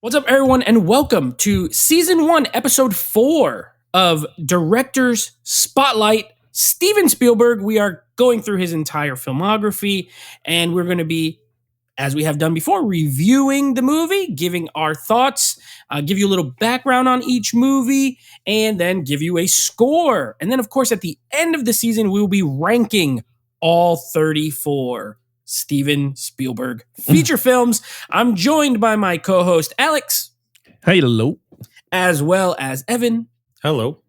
What's up, everyone, and welcome to Season 1, Episode 4 of Director's Spotlight. Steven Spielberg. We are going through his entire filmography, and we're going to be, as we have done before, reviewing the movie, giving our thoughts, give you a little background on each movie, and then give you a score. And then, of course, at the end of the season, we will be ranking all 34 Steven Spielberg feature films. I'm joined by my co-host, Alex. Hello. As well as Evan. Hello.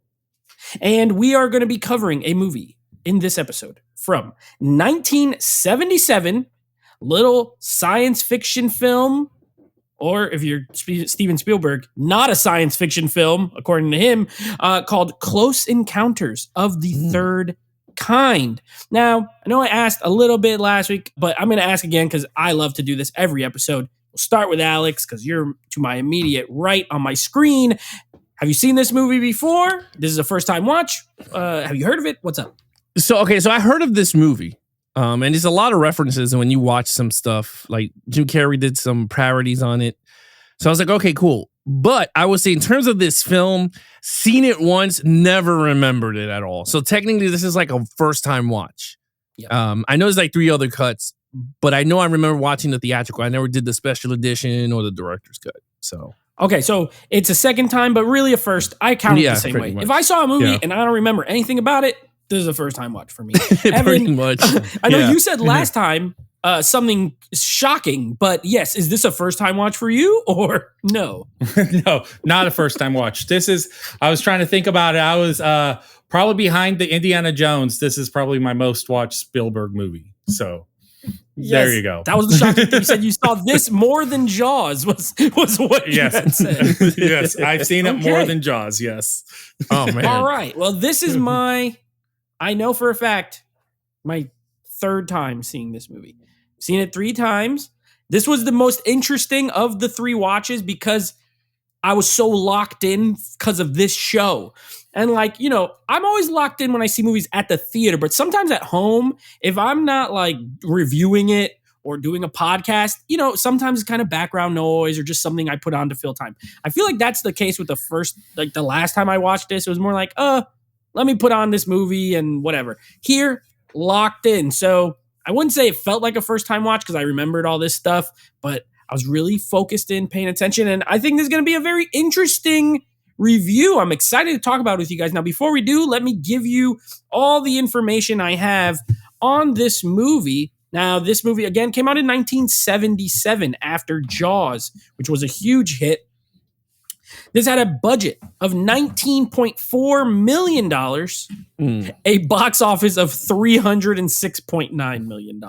And we are going to be covering a movie in this episode from 1977, little science fiction film, or if you're Steven Spielberg, not a science fiction film, according to him, called Close Encounters of the Third Kind. Now, I know I asked a little bit last week, but I'm going to ask again because I love to do this every episode. We'll start with Alex because you're to my immediate right on my screen. Have you seen this movie before? This is a first time watch. Have you heard of it? What's up? So I heard of this movie, and there's a lot of references. And when you watch some stuff, like Jim Carrey did some parodies on it. So I was like, okay, cool. But I would say in terms of this film, seen it once, never remembered it at all. So technically, this is like a first time watch. Yeah. I know there's like 3 other cuts, but I know I remember watching the theatrical. I never did the special edition or the director's cut. So. Okay, so it's a second time, but really a first. I count it the same way. Much. If I saw a movie and I don't remember anything about it, this is a first time watch for me. Pretty Evan, much. I know you said last time something shocking, but yes, is this a first time watch for you or no? No, not a first time watch. I was trying to think about it. I was probably behind the Indiana Jones. This is probably my most watched Spielberg movie. So there you go. That was the shocking thing. You said you saw this more than Jaws was what you had said. Yes, I've seen it more than Jaws, yes. Oh, man. All right. Well, this is I know for a fact, my third time seeing this movie. Seen it 3 times. This was the most interesting of the 3 watches because I was so locked in because of this show. And I'm always locked in when I see movies at the theater, but sometimes at home, if I'm not like reviewing it or doing a podcast, sometimes it's kind of background noise or just something I put on to fill time. I feel like that's the case with the last time I watched this, it was more like, let me put on this movie and whatever. Here, locked in. So I wouldn't say it felt like a first time watch because I remembered all this stuff, but I was really focused in paying attention. And I think this is going to be a very interesting review. I'm excited to talk about it with you guys. Now, before we do, let me give you all the information I have on this movie. Now, this movie, again, came out in 1977 after Jaws, which was a huge hit. This had a budget of $19.4 million, a box office of $306.9 million.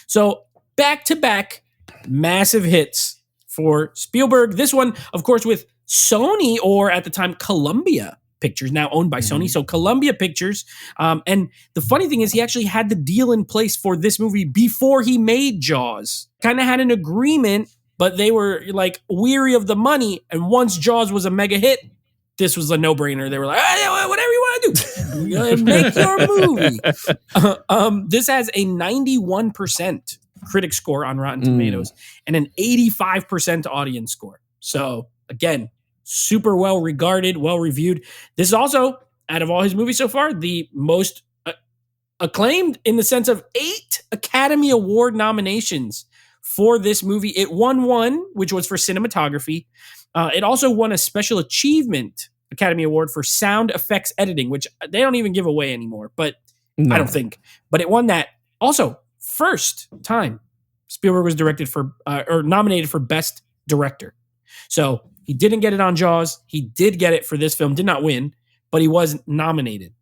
So back-to-back massive hits for Spielberg. This one, of course, with Sony, or at the time, Columbia Pictures, now owned by Sony. So Columbia Pictures. And the funny thing is he actually had the deal in place for this movie before he made Jaws. Kind of had an agreement, but they were like weary of the money. And once Jaws was a mega hit, this was a no-brainer. They were like, whatever you want to do, make your movie. This has a 91% critic score on Rotten Tomatoes and an 85% audience score. So again, super well regarded, well reviewed. This is also, out of all his movies so far, the most acclaimed in the sense of 8 Academy Award nominations for this movie. It won 1, which was for cinematography. It also won a Special Achievement Academy Award for sound effects editing, which they don't even give away anymore, but no. I don't think. But it won that. Also, first time Spielberg was directed for or nominated for Best Director. So he didn't get it on Jaws. He did get it for this film. Did not win, but he was nominated.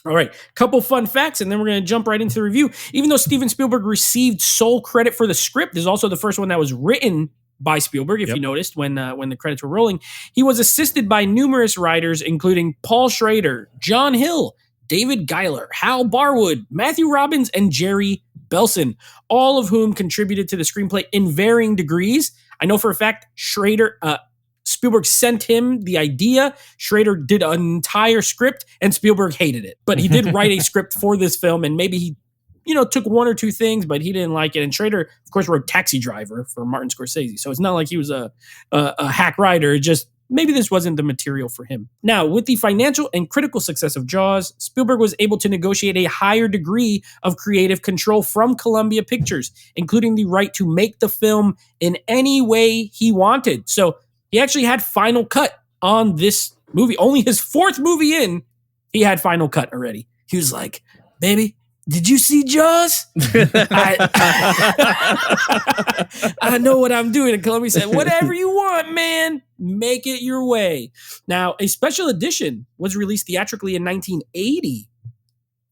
All right, couple fun facts, and then we're going to jump right into the review. Even though Steven Spielberg received sole credit for the script, this is also the first one that was written by Spielberg, if you noticed when the credits were rolling. He was assisted by numerous writers, including Paul Schrader, John Hill, David Giler, Hal Barwood, Matthew Robbins, and Jerry Belson, all of whom contributed to the screenplay in varying degrees. I know for a fact Spielberg sent him the idea. Schrader did an entire script, and Spielberg hated it. But he did write a script for this film, and maybe took one or two things, but he didn't like it. And Schrader, of course, wrote Taxi Driver for Martin Scorsese. So it's not like he was a hack writer. It just maybe this wasn't the material for him. Now, with the financial and critical success of Jaws, Spielberg was able to negotiate a higher degree of creative control from Columbia Pictures, including the right to make the film in any way he wanted. So he actually had final cut on this movie. Only his fourth movie in, he had final cut already. He was like, baby, did you see Jaws? I know what I'm doing. And Columbia said, whatever you want, man, make it your way. Now, a special edition was released theatrically in 1980.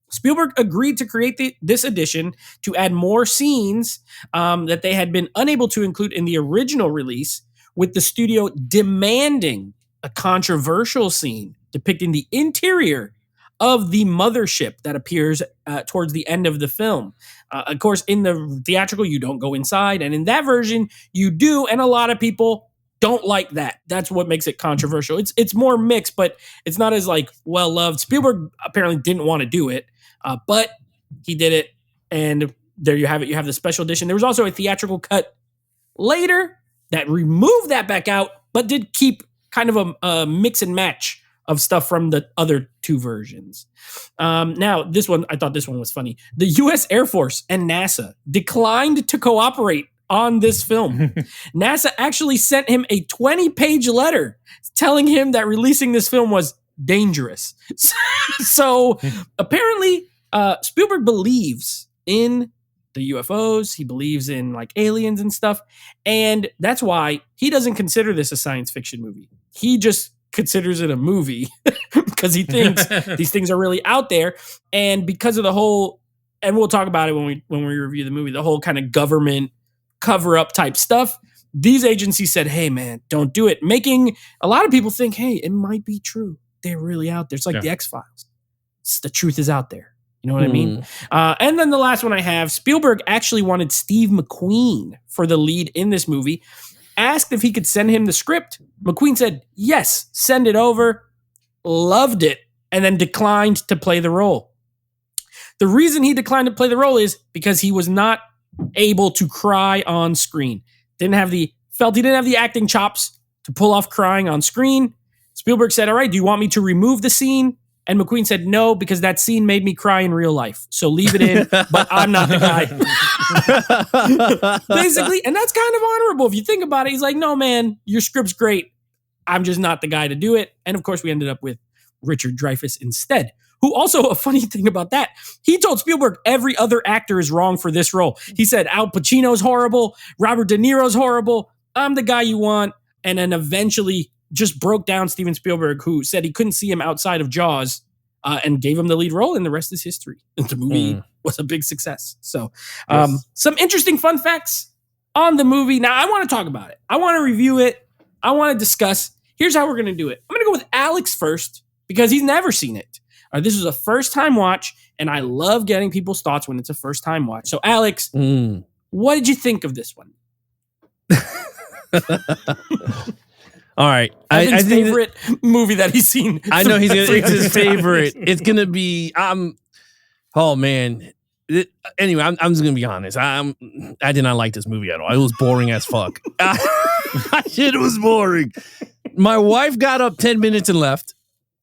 Spielberg agreed to create this edition to add more scenes that they had been unable to include in the original release, with the studio demanding a controversial scene depicting the interior of the mothership that appears towards the end of the film. Of course, in the theatrical, you don't go inside, and in that version, you do, and a lot of people don't like that. That's what makes it controversial. It's more mixed, but it's not as like well loved. Spielberg apparently didn't want to do it, but he did it, and there you have it. You have the special edition. There was also a theatrical cut later that removed that back out, but did keep kind of a mix and match of stuff from the other two versions. Now, this one, I thought this one was funny. The U.S. Air Force and NASA declined to cooperate on this film. NASA actually sent him a 20-page letter telling him that releasing this film was dangerous. So apparently, Spielberg believes in the UFOs. He believes in like aliens and stuff. And that's why he doesn't consider this a science fiction movie. He just considers it a movie because he thinks these things are really out there. And because of the whole, and we'll talk about it when we review the movie, the whole kind of government cover-up type stuff, these agencies said, hey man, don't do it. Making a lot of people think, hey, it might be true. They're really out there. It's like the X-Files. The truth is out there. You know what I mean? And then the last one I have, Spielberg actually wanted Steve McQueen for the lead in this movie. Asked if he could send him the script. McQueen said, yes, send it over. Loved it. And then declined to play the role. The reason he declined to play the role is because he was not able to cry on screen. Felt he didn't have the acting chops to pull off crying on screen. Spielberg said, all right, do you want me to remove the scene? And McQueen said, no, because that scene made me cry in real life. So leave it in, but I'm not the guy. Basically, and that's kind of honorable. If you think about it, he's like, no, man, your script's great. I'm just not the guy to do it. And of course, we ended up with Richard Dreyfuss instead, who also, a funny thing about that, he told Spielberg every other actor is wrong for this role. He said, Al Pacino's horrible, Robert De Niro's horrible, I'm the guy you want. And then eventually just broke down Steven Spielberg, who said he couldn't see him outside of Jaws, and gave him the lead role, and the rest is history. The movie was a big success. So some interesting fun facts on the movie. Now, I want to talk about it. I want to review it. I want to discuss. Here's how we're going to do it. I'm going to go with Alex first, because he's never seen it. This is a first-time watch, and I love getting people's thoughts when it's a first-time watch. So, Alex, what did you think of this one? All right. I think favorite movie that he's seen. I know it's his favorite. It's going to be, oh man. Anyway, I'm just going to be honest. I did not like this movie at all. It was boring as fuck. Shit, it was boring. My wife got up 10 minutes and left.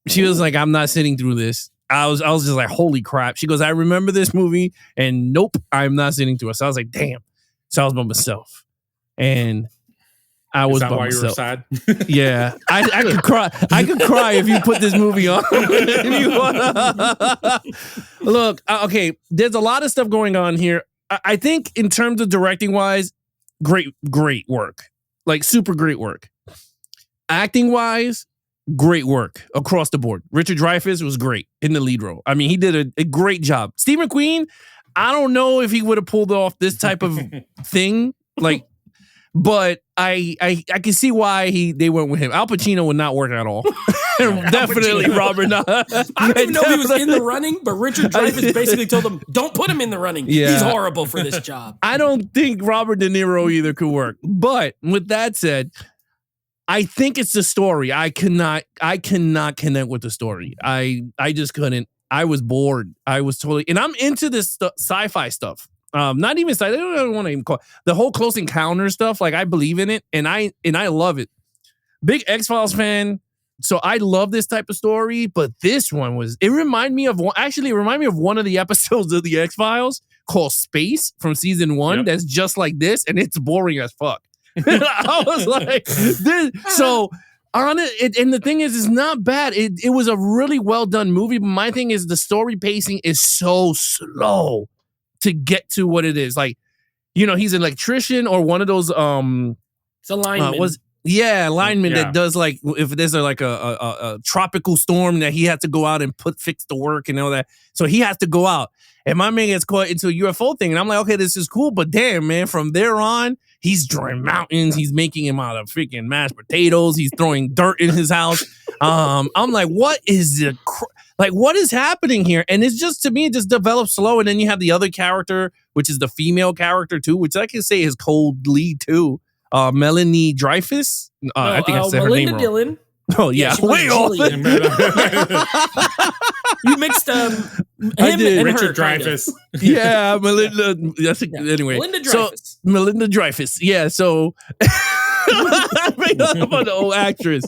She was like, I'm not sitting through this. I was just like, holy crap. She goes, I remember this movie, and nope, I'm not sitting through it. So I was like, damn. So I was by myself. And I was by myself. Is that why you were sad? Yeah. I could cry. I could cry if you put this movie on. Look, okay, there's a lot of stuff going on here. I think in terms of directing wise, great work. Like super great work. Acting wise, great work across the board. Richard Dreyfuss was great in the lead role. I mean, he did a great job. Steve McQueen, I don't know if he would have pulled off this type of thing. Like, but I can see why they went with him. Al Pacino would not work at all. Definitely Robert. I don't even know he was in the running, but Richard Dreyfuss basically told him, don't put him in the running. Yeah. He's horrible for this job. I don't think Robert De Niro either could work. But with that said, I think it's the story. I cannot connect with the story. I just couldn't. I was bored. I was totally, and I'm into this sci-fi stuff. Not even sci. I don't want to even call it, the whole Close Encounter stuff. Like I believe in it, and I love it. Big X-Files fan. So I love this type of story, but this one it reminded me of one of the episodes of the X-Files called Space from season 1. Yep. That's just like this, and it's boring as fuck. I was like, so on it, and the thing is, it's not bad. It was a really well done movie, but my thing is the story pacing is so slow to get to what it is. Like, he's an electrician or one of those it's a lineman. Lineman that does like if there's a tropical storm that he has to go out and fix the work and all that. So he has to go out. And my man gets caught into a UFO thing. And I'm like, okay, this is cool. But damn, man, from there on, he's drawing mountains. He's making him out of freaking mashed potatoes. He's throwing dirt in his house. I'm like, what is what is happening here? And it's just, to me, it just develops slow. And then you have the other character, which is the female character too, which I can say is cold lead too. Melanie Dreyfus. I think I said her name wrong. Dillon. Oh yeah, way off. You mixed him and Richard Dreyfuss. Yeah, Melinda. Anyway, Melinda Dreyfus. So, Melinda Dreyfus. Yeah, so about the old actress.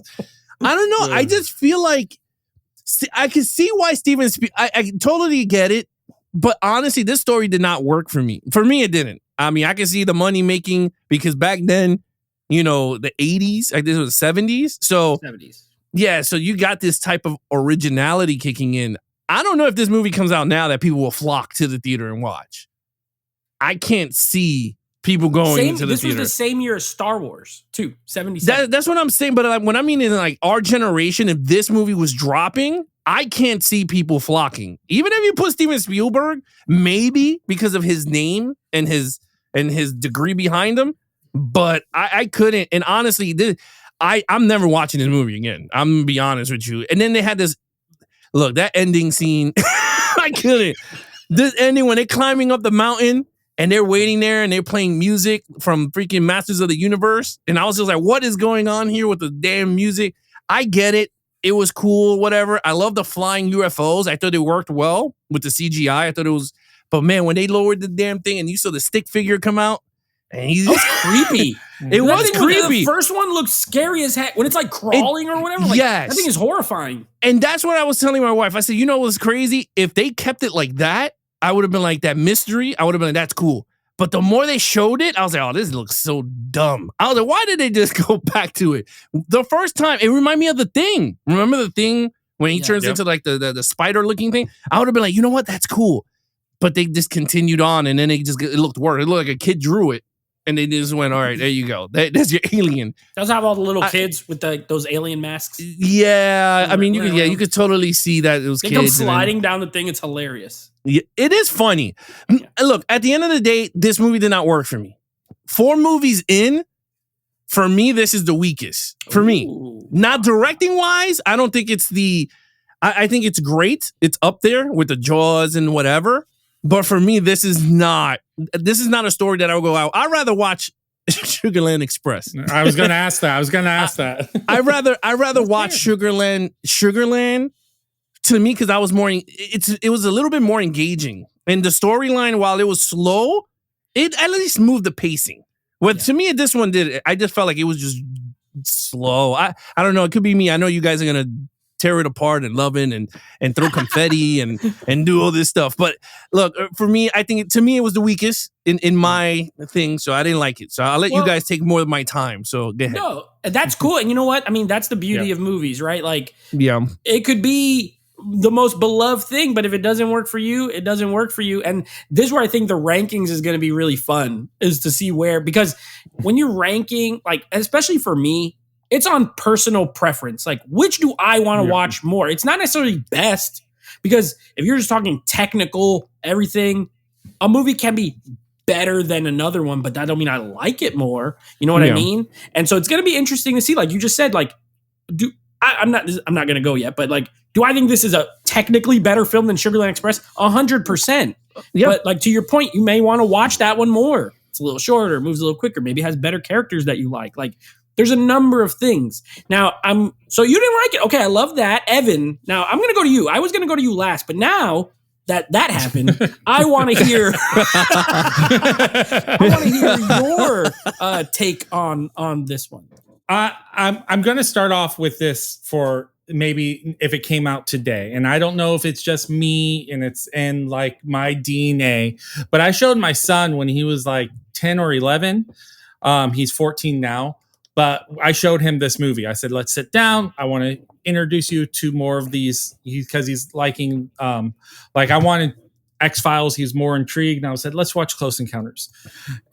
I don't know. I just feel like I can see why Steven I totally get it, but honestly, this story did not work for me. For me, it didn't. I mean, I can see the money making because back then, the 80s, like this was 70s. So 70s. Yeah, so you got this type of originality kicking in. I don't know if this movie comes out now that people will flock to the theater and watch. I can't see people going into the theater. This was the same year as Star Wars, too, 77. That's what I'm saying. But what I mean is, like, our generation, if this movie was dropping, I can't see people flocking. Even if you put Steven Spielberg, maybe because of his name and his degree behind him, but I couldn't. And honestly, I'm never watching this movie again. I'm gonna be honest with you. And then they had this that ending scene. I couldn't. This ending when they're climbing up the mountain and they're waiting there and they're playing music from freaking Masters of the Universe. And I was just like, what is going on here with the damn music? I get it. It was cool, whatever. I love the flying UFOs. I thought it worked well with the CGI. I thought it was. But man, when they lowered the damn thing and you saw the stick figure come out, and he's creepy. It was creepy. The first one looked scary as heck when it's like crawling or whatever. Like, yes, that thing is horrifying. And that's what I was telling my wife. I said, what's crazy? If they kept it like that, I would have been like that mystery. I would have been like, that's cool. But the more they showed it, I was like, oh, this looks so dumb. I was like, why did they just go back to it? The first time, it reminded me of The Thing. Remember The Thing when he turns into like the spider looking thing? I would have been like, you know what? That's cool. But they just continued on, and then it looked worse. It looked like a kid drew it, and they just went, all right, there you go. That's your alien. Does have all the little kids with those alien masks? Yeah, I mean, you could totally see that it was they kids. Come sliding down the thing. It's hilarious. Yeah, it is funny. Yeah. Look, at the end of the day, this movie did not work for me. 4 movies in, for me, this is the weakest. For me. Not directing wise, I don't think it's I think it's great. It's up there with the Jaws and whatever. But for me, this is not a story that I would go out. I'd rather watch Sugarland Express. I was going to ask that. I'd rather watch Sugarland to me, because I was more. It was a little bit more engaging, and the storyline, while it was slow, it at least moved the pacing. To me, this one did. I just felt like it was just slow. I don't know. It could be me. I know you guys are gonna tear it apart and love it and throw confetti and do all this stuff. But look, for me, I think to me it was the weakest in my thing, so I didn't like it. So I'll let you guys take more of my time. So go ahead. No, that's cool. And you know what? I mean, that's the beauty of movies, right? Like, it could be the most beloved thing, but if it doesn't work for you, it doesn't work for you. And this is where I think the rankings is going to be really fun, is to see because when you're ranking, like, especially for me, it's on personal preference. Like, which do I want to watch more? It's not necessarily best, because if you're just talking technical, everything, a movie can be better than another one, but that don't mean I like it more. You know what I mean? And so it's going to be interesting to see, like you just said, like, I'm not going to go yet, but like, do I think this is a technically better film than Sugarland Express? 100%. Yep. But like, to your point, you may want to watch that one more. It's a little shorter, moves a little quicker, maybe has better characters that you like. Like, There's a number of things. Now, so you didn't like it. Okay, I love that. Evan, now I'm going to go to you. I was going to go to you last, but now that happened, I want to hear your take on this one. I'm going to start off with this for maybe if it came out today, and I don't know if it's just me and it's in like my DNA, but I showed my son when he was like 10 or 11. He's 14 now, but I showed him this movie. I said, let's sit down. I want to introduce you to more of these because he's liking, like I wanted X-Files. He's more intrigued. And I said, let's watch Close Encounters.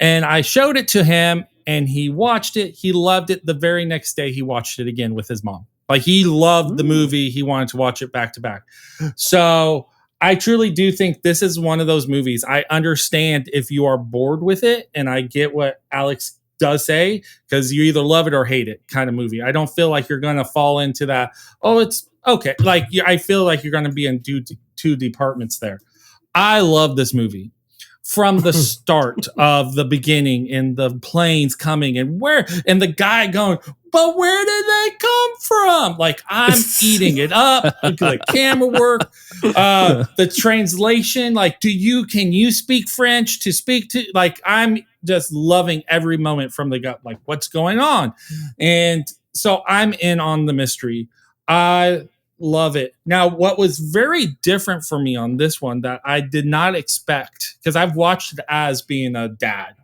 And I showed it to him and he watched it. He loved it. The very next day, he watched it again with his mom. Like he loved the movie. He wanted to watch it back to back. So I truly do think this is one of those movies. I understand if you are bored with it, and I get what Alex does say, because you either love it or hate it kind of movie. I don't feel like you're going to fall into that. Oh, it's okay. Like I feel like you're going to be in two departments there. I love this movie. From the start of the beginning and the planes coming and the guy going, but where did they come from? Like I'm eating it up. The camera work, the translation. Like, can you speak French to speak to? Like I'm just loving every moment from the gut. Like what's going on? And so I'm in on the mystery. I love it. Now, what was very different for me on this one that I did not expect, because I've watched it as being a dad,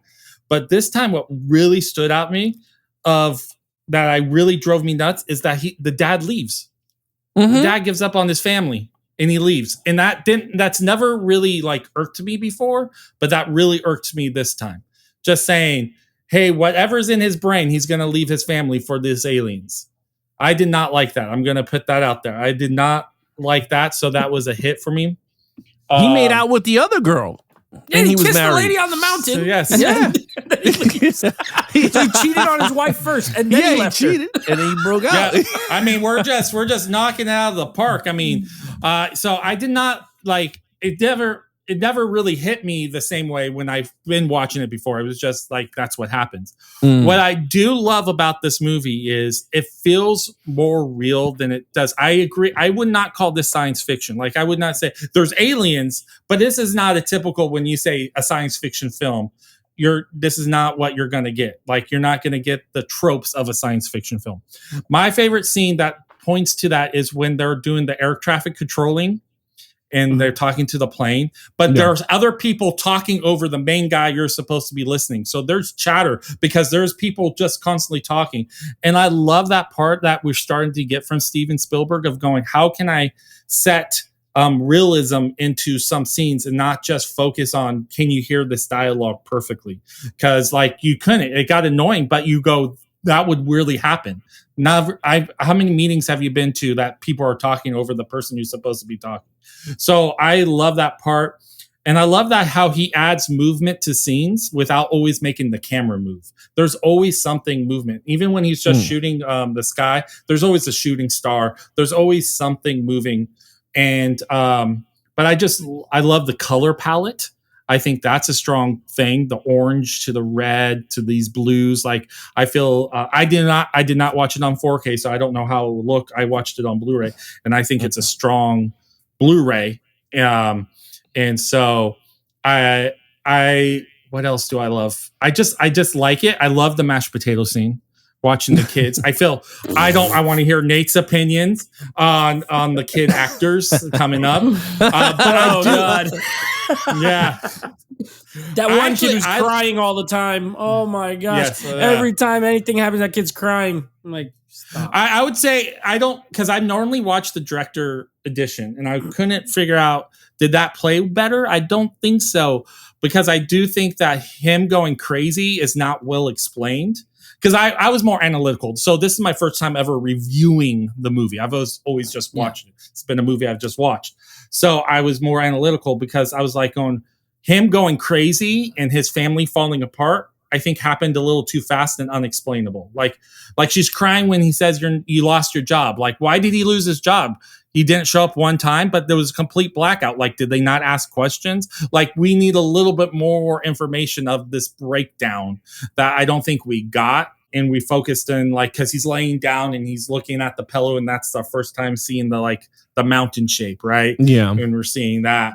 but this time what really stood out me that I really drove me nuts is that the dad leaves. Mm-hmm. The dad gives up on his family and he leaves. And that's never really like irked me before, but that really irked me this time. Just saying, hey, whatever's in his brain, he's going to leave his family for these aliens. I did not like that. I'm going to put that out there. I did not like that. So that was a hit for me. He made out with the other girl. Yeah, and he was kissed married. the lady on the mountain. So, yes. Yeah. So he cheated on his wife first, and then he left cheated, and then he broke out. Yeah. I mean, we're just knocking it out of the park. I mean, so I did not like it. It never really hit me the same way when I've been watching it before. It was just like, that's what happens. What I do love about this movie is it feels more real than it does. I agree. I would not call this science fiction. Like I would not say there's aliens, but this is not a typical, when you say a science fiction film, this is not what you're going to get. Like you're not going to get the tropes of a science fiction film. My favorite scene that points to that is when they're doing the air traffic controlling and they're talking to the plane, but there's other people talking over the main guy you're supposed to be listening. So there's chatter because there's people just constantly talking. And I love that part that we're starting to get from Steven Spielberg of going, how can I set realism into some scenes and not just focus on, can you hear this dialogue perfectly? Because like you couldn't, it got annoying, but you go, that would really happen. Now, how many meetings have you been to that people are talking over the person who's supposed to be talking? So I love that part. And I love that how he adds movement to scenes without always making the camera move. There's always something movement. Even when he's just shooting the sky, there's always a shooting star. There's always something moving. And but I love the color palette. I think that's a strong thing. The orange to the red to these blues. Like I feel I did not watch it on 4K, so I don't know how it will look. I watched it on Blu-ray, and I think it's a strong Blu-ray. And so I what else do I love? I just like it. I love the mashed potato scene. Watching the kids, I want to hear Nate's opinions on the kid actors coming up. But God. Yeah. That one kid who's crying all the time. Oh my gosh. Yes, every time anything happens, that kid's crying. I'm like, stop. I would say I don't, because I normally watch the director edition and I couldn't figure out, did that play better? I don't think so, because I do think that him going crazy is not well explained. Because I was more analytical. So this is my first time ever reviewing the movie. I've always just watched it. It's been a movie I've just watched. So I was more analytical because I was like him going crazy and his family falling apart, I think happened a little too fast and unexplainable. Like she's crying when he says you lost your job. Like, why did he lose his job? He didn't show up one time, but there was a complete blackout. Like, did they not ask questions? Like, we need a little bit more information of this breakdown that I don't think we got. and we focused in like, cause he's laying down and he's looking at the pillow, and that's the first time seeing the mountain shape, right? Yeah. And we're seeing that.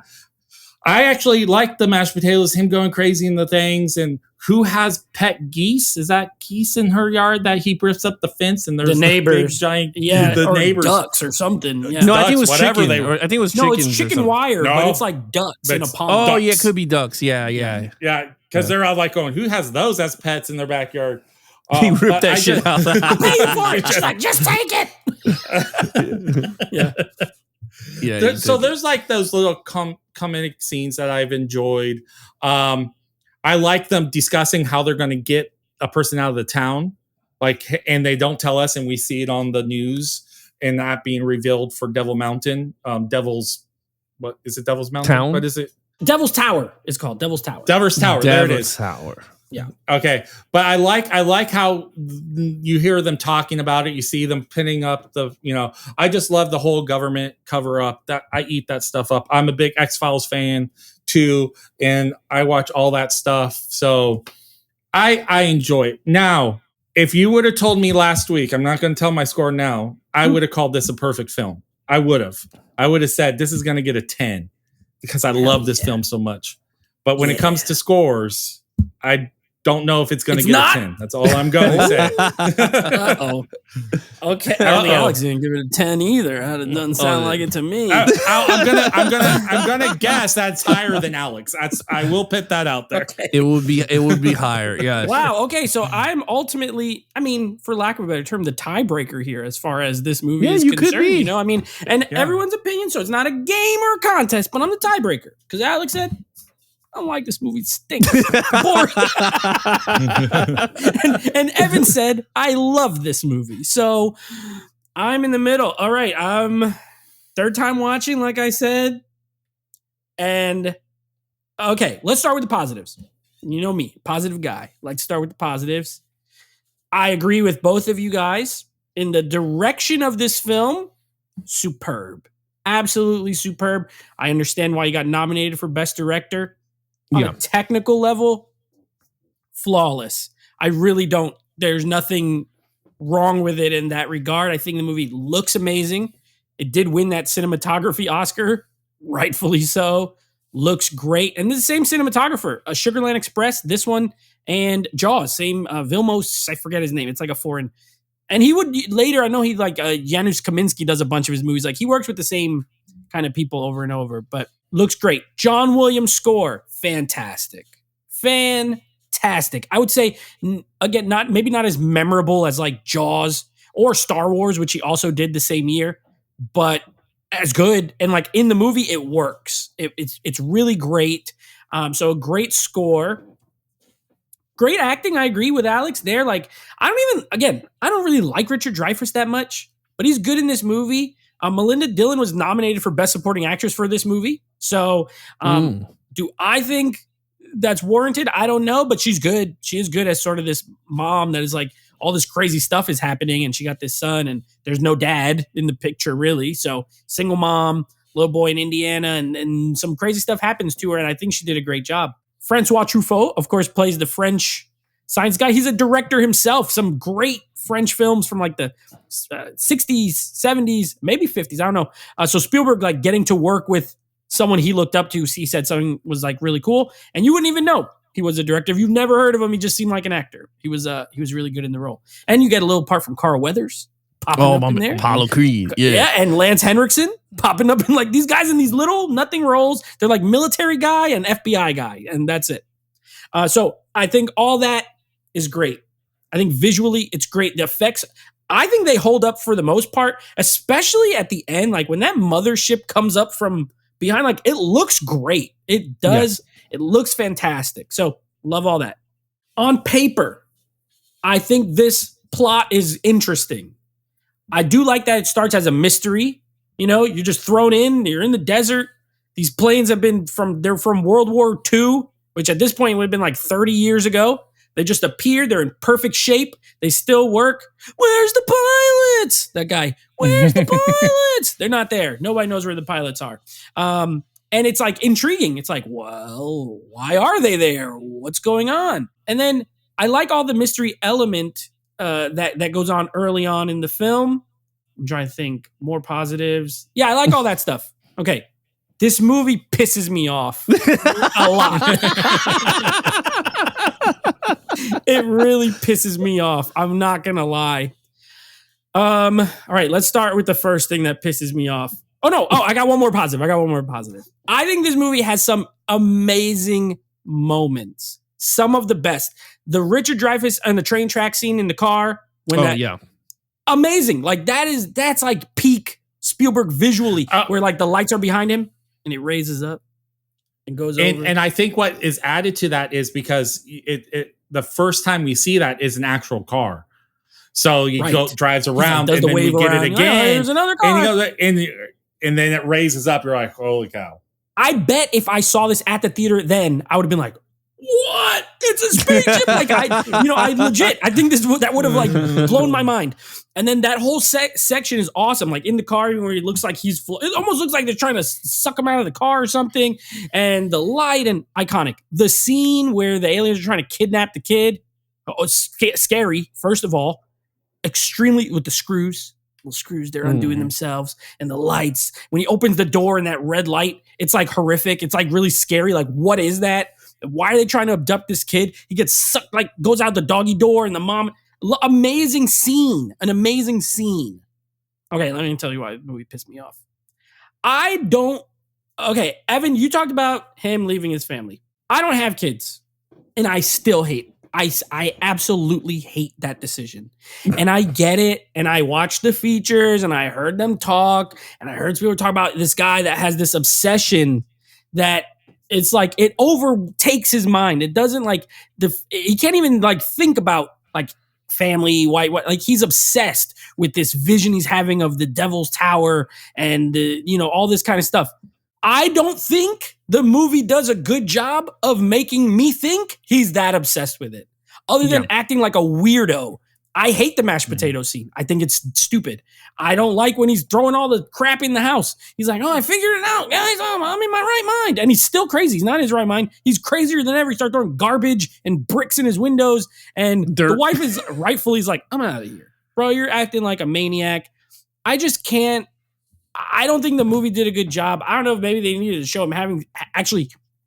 I actually like the mashed potatoes, him going crazy in the things, and who has pet geese? Is that geese in her yard that he rips up the fence and there's the neighbors, big, giant, the or neighbors, ducks or something. Yeah. No, I think it was whatever chicken. they were. I think it was No, chickens it's or chicken something. wire, No, but it's like ducks in a that's- pond. Oh, ducks. yeah, it could be ducks. Yeah. Yeah, because they're all like going, who has those as pets in their backyard? He ripped but that shit out. I'm paying for it. She's like, just take it. Yeah. Yeah. So there's like those little comedic scenes that I've enjoyed. I like them discussing how they're going to get a person out of the town, like, and they don't tell us, and we see it on the news, and that being revealed for Devil Mountain. What is it? Devil's Mountain? Town? What is it? Devil's Tower is called Devil's Tower. Devil's Tower. There it Devil's is. Tower. Yeah. Okay, but I like how you hear them talking about it. You see them pinning up I just love the whole government cover up. That I eat that stuff up. I'm a big X-Files fan too, and I watch all that stuff. So I enjoy it. Now, if you would have told me last week, I'm not going to tell my score now, I would have called this a perfect film. I would have said this is going to get a 10 because I love this film so much. But when it comes to scores, I don't know if it's going to get a 10. That's all I'm going to say. Uh-oh. Okay. I don't think Alex didn't give it a 10 either. It doesn't sound like it to me. I'm gonna guess that's higher than Alex. I will put that out there. Okay. It would be higher. Yeah. Wow. Okay. So I'm ultimately, for lack of a better term, the tiebreaker here as far as this movie is you could concerned. be. And everyone's opinion. So it's not a game or a contest, but I'm the tiebreaker because Alex said, I don't like this movie. It stinks. Boring. and Evan said, I love this movie. So I'm in the middle. All right. Third time watching, like I said. And okay, let's start with the positives. You know me, positive guy. Like to start with the positives. I agree with both of you guys. In the direction of this film, superb. Absolutely superb. I understand why you got nominated for Best Director. On a technical level, flawless. I really don't. There's nothing wrong with it in that regard. I think the movie looks amazing. It did win that cinematography Oscar, rightfully so. Looks great. And this is the same cinematographer, Sugarland Express, this one, and Jaws, same Vilmos, I forget his name. It's like a foreign. And he would later, I know he like Janusz Kaminski does a bunch of his movies. Like he works with the same kind of people over and over, but looks great. John Williams score, fantastic. I would say, again, maybe not as memorable as like Jaws or Star Wars, which he also did the same year, but as good. And like in the movie, it works. It's really great. So a great score. Great acting. I agree with Alex there. Like, I don't really like Richard Dreyfuss that much, but he's good in this movie. Melinda Dillon was nominated for Best Supporting Actress for this movie. So do I think that's warranted? I don't know, but she's good. She is good as sort of this mom that is like, all this crazy stuff is happening and she got this son and there's no dad in the picture really. So single mom, little boy in Indiana, and some crazy stuff happens to her. And I think she did a great job. Francois Truffaut, of course, plays the French science guy. He's a director himself. Some great French films from like the 60s, 70s, maybe 50s. I don't know. So Spielberg, like getting to work with someone he looked up to, he said something was like really cool. And you wouldn't even know he was a director. If you've never heard of him, he just seemed like an actor. He was really good in the role. And you get a little part from Carl Weathers popping up in there. Apollo Creed. Yeah. And Lance Henriksen popping up in like these guys in these little nothing roles. They're like military guy and FBI guy. And that's it. So I think all that is great. I think visually it's great. The effects, I think they hold up for the most part, especially at the end. Like when that mothership comes up from behind, like it looks great. It does. Yes. It looks fantastic. So love all that. On paper, I think this plot is interesting. I do like that it starts as a mystery. You know, you're just thrown in, you're in the desert. These planes they're from World War II, which at this point would have been like 30 years ago. They just appeared. They're in perfect shape. They still work. Where's the pilots? That guy. Where's the pilots? They're not there. Nobody knows where the pilots are. And it's like intriguing. It's like, well, why are they there? What's going on? And then I like all the mystery element that goes on early on in the film. I'm trying to think more positives. Yeah, I like all that stuff. Okay. This movie pisses me off a lot. It really pisses me off. I'm not going to lie. All right, let's start with the first thing that pisses me off. I got one more positive. I think this movie has some amazing moments. Some of the best. The Richard Dreyfuss and the train track scene in the car. Amazing. Like that's like peak Spielberg visually, where like the lights are behind him and it raises up and goes over. And I think what is added to that is because the first time we see that is an actual car. So he drives around and then we get it again. There's another car. And then it raises up. You're like, holy cow. I bet if I saw this at the theater then, I would have been like, what? It's a spaceship. I legit, I think that would have like blown my mind. And then that whole section is awesome. Like in the car where he looks like it almost looks like they're trying to suck him out of the car or something. And the light and iconic. The scene where the aliens are trying to kidnap the kid. Oh, it's scary, first of all. Extremely with the screws. Little screws, they're undoing themselves. And the lights. When he opens the door and that red light, it's like horrific. It's like really scary. Like, what is that? Why are they trying to abduct this kid? He gets sucked, like goes out the doggy door and the mom. Amazing scene. An amazing scene. Okay, let me tell you why the movie pissed me off. Okay, Evan, you talked about him leaving his family. I don't have kids. And I still hate I absolutely hate that decision. And I get it. And I watched the features and I heard them talk. And I heard people talk about this guy that has this obsession that it's like it overtakes his mind. It doesn't like he can't even like think about like family, white, like he's obsessed with this vision he's having of the Devil's Tower and all this kind of stuff. I don't think the movie does a good job of making me think he's that obsessed with it. Other than acting like a weirdo. I hate the mashed potato scene. I think it's stupid. I don't like when he's throwing all the crap in the house. He's like, I figured it out, guys. I'm in my right mind. And he's still crazy. He's not in his right mind. He's crazier than ever. He starts throwing garbage and bricks in his windows. And the wife is rightfully like, I'm out of here. Bro, you're acting like a maniac. I just can't. I don't think the movie did a good job. I don't know if maybe they needed to show him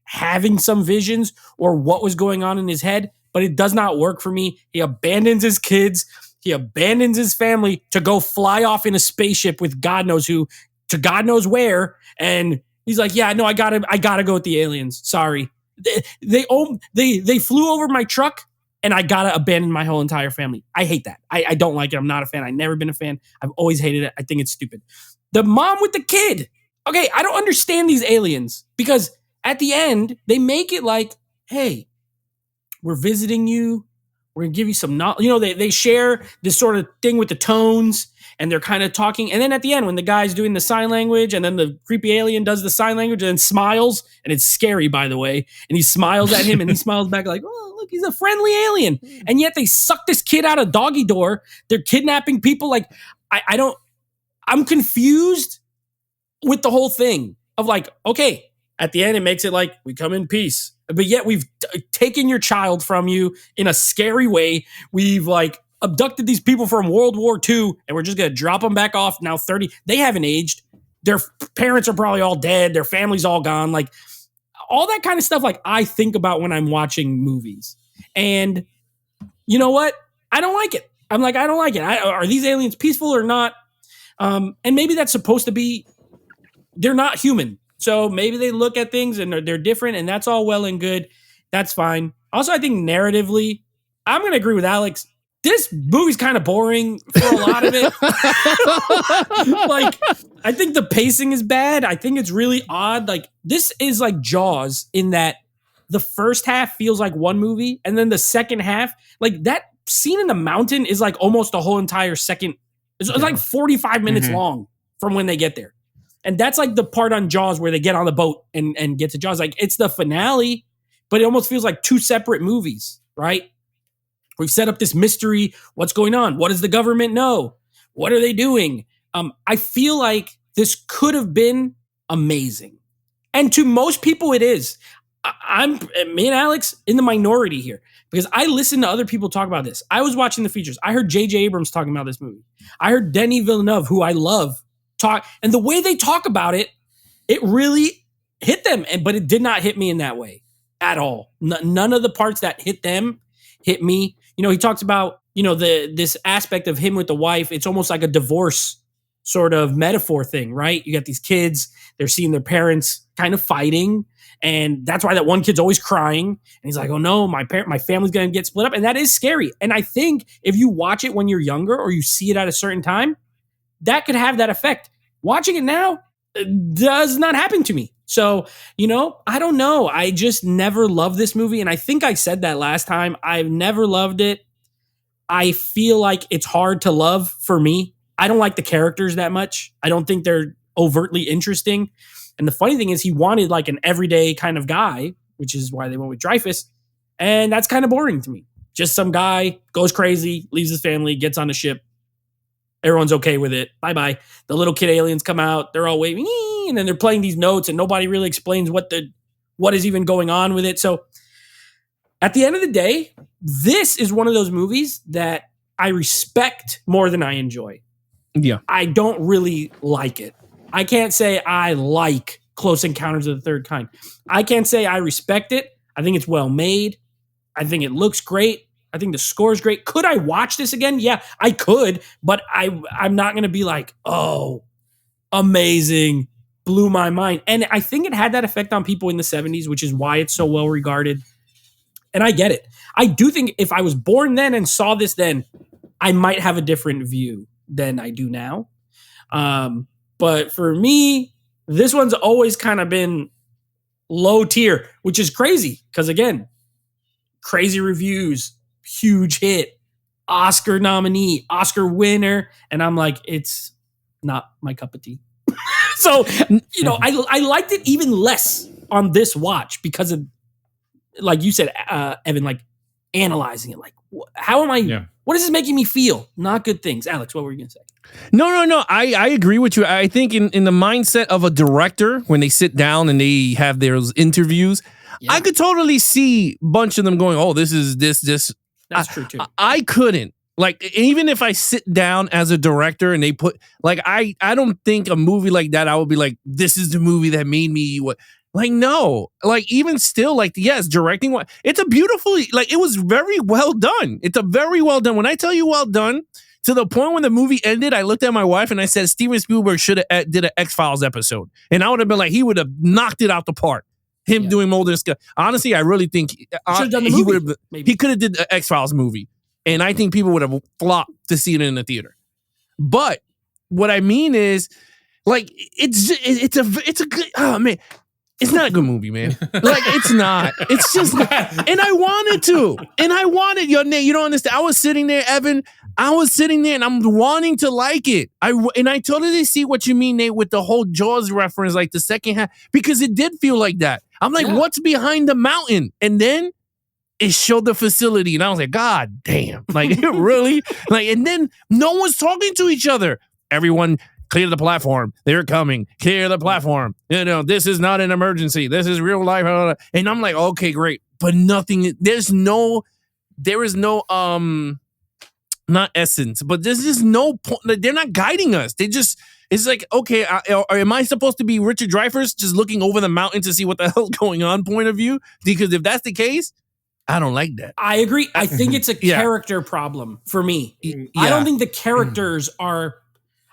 having some visions or what was going on in his head, but it does not work for me. He abandons his kids. He abandons his family to go fly off in a spaceship with God knows who to God knows where. And he's like, yeah, no, I gotta go with the aliens. Sorry. They flew over my truck and I gotta abandon my whole entire family. I hate that. I don't like it. I'm not a fan. I've never been a fan. I've always hated it. I think it's stupid. The mom with the kid. Okay, I don't understand these aliens because at the end, they make it like, hey, we're visiting you. We're going to give you some knowledge. They share this sort of thing with the tones and they're kind of talking. And then at the end, when the guy's doing the sign language and then the creepy alien does the sign language and then smiles, and it's scary, by the way, and he smiles at him and he smiles back like, oh, look, he's a friendly alien. And yet they suck this kid out of doggy door. They're kidnapping people. Like, I'm confused with the whole thing of like, okay, at the end, it makes it like we come in peace, but yet we've taken your child from you in a scary way. We've like abducted these people from World War II and we're just going to drop them back off now 30. They haven't aged. Their parents are probably all dead. Their family's all gone. Like all that kind of stuff. Like I think about when I'm watching movies and you know what? I don't like it. I'm like, I don't like it. Are these aliens peaceful or not? And maybe that's supposed to be, they're not human. So maybe they look at things and they're different and that's all well and good. That's fine. Also, I think narratively, I'm going to agree with Alex. This movie's kind of boring for a lot of it. Like, I think the pacing is bad. I think it's really odd. Like, this is like Jaws in that the first half feels like one movie and then the second half, like that scene in the mountain is like almost the whole entire second. It's like 45 minutes long from when they get there. And that's like the part on Jaws where they get on the boat and get to Jaws. Like it's the finale, but it almost feels like two separate movies, right? We've set up this mystery. What's going on? What does the government know? What are they doing? I feel like this could have been amazing. And to most people it is. Me and Alex in the minority here. because I listened to other people talk about this. I was watching the features. I heard J.J. Abrams talking about this movie. I heard Denis Villeneuve, who I love, talk. And the way they talk about it, it really hit them. But it did not hit me in that way at all. None of the parts that hit them hit me. You know, he talks about, you know, this aspect of him with the wife. It's almost like a divorce sort of metaphor thing, right? You got these kids, they're seeing their parents kind of fighting. And that's why that one kid's always crying. And he's like, oh no, my family's going to get split up. And that is scary. And I think if you watch it when you're younger or you see it at a certain time, that could have that effect. Watching it now does not happen to me. So, you know, I don't know. I just never loved this movie. And I think I said that last time. I've never loved it. I feel like it's hard to love for me. I don't like the characters that much. I don't think they're overtly interesting. And the funny thing is he wanted like an everyday kind of guy, which is why they went with Dreyfuss. And that's kind of boring to me. Just some guy goes crazy, leaves his family, gets on a ship. Everyone's okay with it. Bye-bye. The little kid aliens come out. They're all waving. And then they're playing these notes and nobody really explains what is even going on with it. So at the end of the day, this is one of those movies that I respect more than I enjoy. Yeah. I don't really like it. I can't say I like Close Encounters of the Third Kind. I can't say I respect it. I think it's well made. I think it looks great. I think the score is great. Could I watch this again? Yeah, I could, but I'm not going to be like, oh, amazing, blew my mind. And I think it had that effect on people in the 70s, which is why it's so well regarded. And I get it. I do think if I was born then and saw this then, I might have a different view than I do now. But for me, this one's always kind of been low tier, which is crazy. Because again, crazy reviews, huge hit, Oscar nominee, Oscar winner. And I'm like, it's not my cup of tea. So, you know, I liked it even less on this watch because of, like you said, Evan, like analyzing it. Like, how am I, what is this making me feel? Not good things. Alex, what were you going to say? No. I agree with you. I think in the mindset of a director, when they sit down and they have their interviews, I could totally see a bunch of them going, oh, this is this. That's true too. I couldn't. Like, even if I sit down as a director and they put, like, I don't think a movie like that, I would be like, this is the movie that made me what. Like, no, like, even still, like, yes, directing what it's a beautifully, like, it was very well done. It's a very well done. When I tell you well done, to the point when the movie ended, I looked at my wife and I said, Steven Spielberg should have did an X-Files episode. And I would have been like, he would have knocked it out the park. Him doing Mulder. Honestly, I really think he could have did an X-Files movie. And I think people would have flocked to see it in the theater. But what I mean is, like, it's a good, oh man, it's not a good movie, man. Like, it's not. It's just, and I wanted to. And I wanted, you don't understand. I was sitting there, Evan. I was sitting there and I'm wanting to like it. And I totally see what you mean, Nate, with the whole Jaws reference, like the second half, because it did feel like that. I'm like, what's behind the mountain? And then it showed the facility. And I was like, God damn. Like, it really, like, and then no one's talking to each other. Everyone, clear the platform. They're coming. Clear the platform. You know, this is not an emergency. This is real life. And I'm like, okay, great. But nothing, there is no, not essence, but there's just no point. They're not guiding us. They just, it's like, okay, am I supposed to be Richard Dreyfuss just looking over the mountain to see what the hell's going on point of view? Because if that's the case, I don't like that. I agree. I think it's a character problem for me. I don't think the characters are,